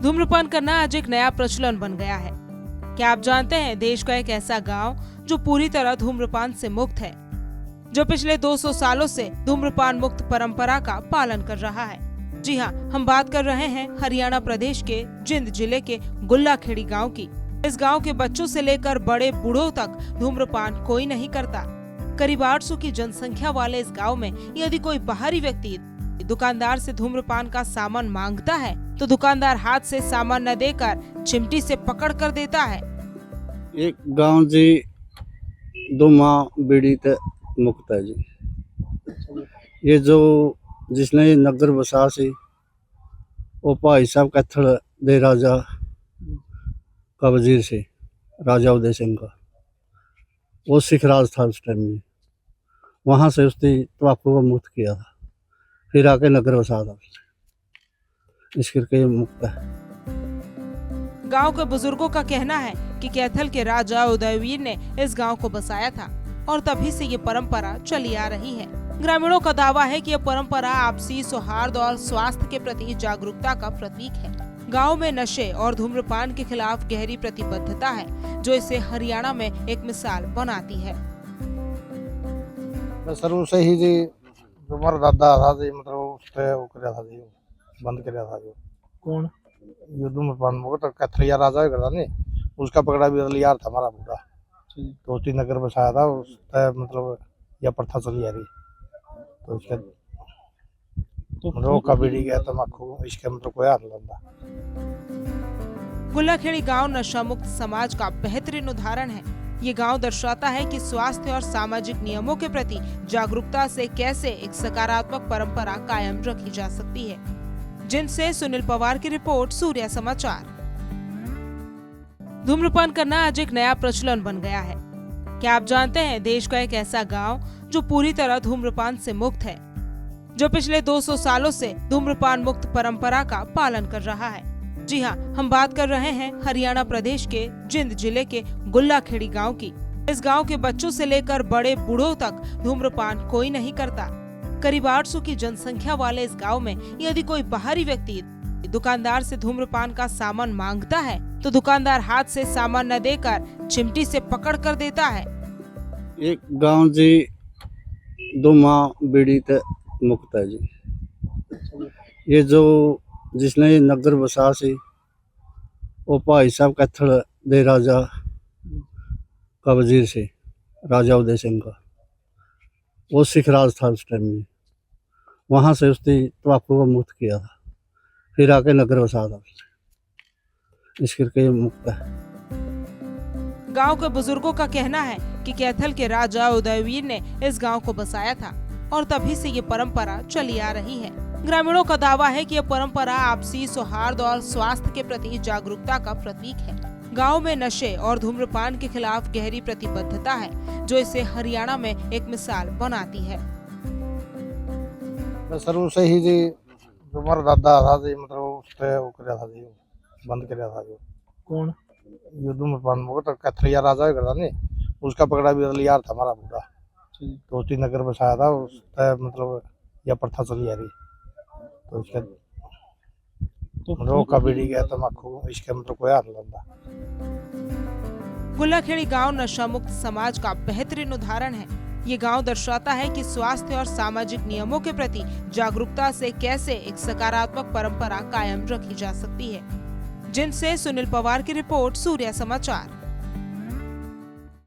धूम्रपान करना आज एक नया प्रचलन बन गया है। क्या आप जानते हैं देश का एक ऐसा गांव जो पूरी तरह धूम्रपान से मुक्त है, जो पिछले 200 सालों से धूम्रपान मुक्त परंपरा का पालन कर रहा है। जी हाँ, हम बात कर रहे हैं हरियाणा प्रदेश के जिंद जिले के गुल्लाखेड़ी गांव की। इस गांव के बच्चों से लेकर बड़े बूढ़ों तक धूम्रपान कोई नहीं करता। करीब 800 की जनसंख्या वाले इस गांव में यदि कोई बाहरी व्यक्ति दुकानदार से धूम्रपान का सामान मांगता है तो दुकानदार हाथ से सामान न देकर चिमटी से पकड़ कर देता है। एक गांव जी धुमा बीड़ी ते मुक्त है जी। ये जो जिसने ये नगर बसा सी वो भाई साहब कैथल दे राजा का वजीर से राजा उदय सिंह का वो सिख राज था उस टाइम में। वहां से उसने तंबाकू को मुक्त किया था, फिर आके नगर बसा था इस करके ये मुक्त है। गांव के बुजुर्गों का कहना है कि कैथल के राजा उदयवीर ने इस गांव को बसाया था और तभी से ये परंपरा चली आ रही है। ग्रामीणों का दावा है कि यह परंपरा आपसी सौहार्द और स्वास्थ्य के प्रति जागरूकता का प्रतीक है। गांव में नशे और धूम्रपान के खिलाफ गहरी प्रतिबद्धता है, जो इसे हरियाणा में एक मिसाल बनाती है। शुरू से ही जी जो हमारा दादा था जी, मतलब उसने वो कराया था जी, बंद कराया था जो कौन ये धूम्रपान वो तो कथरिया राजा करता नहीं, उसका पकड़ा भी अदलियार था हमारा पूरा। तो उसी नगर बसाया था, उसका मतलब यह प्रथा चली आ रही। तो इसके रोका बीड़ी गया तम्बाकू इसके मतलब कोई हाथ लंदा। गुल्लाखेड़ी गांव नशा मुक्त समाज का बेहतरीन उदाहरण है। ये गांव दर्शाता है कि स्वास्थ्य और सामाजिक नियमों के प्रति जागरूकता से कैसे एक सकारात्मक परंपरा कायम रखी जा सकती है। जिनसे सुनील पवार की रिपोर्ट, सूर्या समाचार। धूम्रपान करना आज एक नया प्रचलन बन गया है। क्या आप जानते हैं देश का एक ऐसा गांव जो पूरी तरह धूम्रपान से मुक्त है, जो पिछले 200 सालों से धूम्रपान मुक्त परंपरा का पालन कर रहा है। जी हाँ, हम बात कर रहे हैं हरियाणा प्रदेश के जिंद जिले के गुल्लाखेड़ी गांव की। इस गांव के बच्चों से लेकर बड़े बूढ़ों तक धूम्रपान कोई नहीं करता। करीब 800 की जनसंख्या वाले इस गांव में यदि कोई बाहरी व्यक्ति दुकानदार से धूम्रपान का सामान मांगता है तो दुकानदार हाथ से सामान न देकर चिमटी से पकड़ कर देता है। एक गांव जी धुमा बीड़ी ते मुक्त है जी। ये जो जिसने ये नगर बसा सी वो भाई साहब कैथल दे राजा का वजीर से राजा उदय सिंह का वो सिख राज था उस टाइम में। वहां से उसने तंबाकू को मुक्त किया था, फिर आके नगर बसा था इस करके ये मुक्त है। गांव के बुजुर्गों का कहना है कि कैथल के राजा उदयवीर ने इस गांव को बसाया था और तभी से ये परंपरा चली आ रही है। ग्रामीणों का दावा है कि यह परंपरा आपसी सौहार्द और स्वास्थ्य के प्रति जागरूकता का प्रतीक है। गांव में नशे और धूम्रपान के खिलाफ गहरी प्रतिबद्धता है, जो इसे हरियाणा में एक मिसाल बनाती है। शुरू से ही जी जो हमारा दादा था जी, मतलब उसने वो कराया था जी, बंद कराया था जो कौन ये धूम्रपान वो तो कथरिया राजा करता नहीं, उसका पकड़ा भी अदलियार था हमारा पूरा। तो उसी नगर बसाया था, उसका मतलब यह प्रथा चली आ रही। तो इसके रोका बीड़ी गया तम्बाकू इसके मतलब कोई हाथ लंदा। गुल्लाखेड़ी गांव नशा मुक्त समाज का बेहतरीन उदाहरण है। ये गांव दर्शाता है कि स्वास्थ्य और सामाजिक नियमों के प्रति जागरूकता से कैसे एक सकारात्मक परंपरा कायम रखी जा सकती है। जिनसे सुनील पवार की रिपोर्ट, सूर्या समाचार।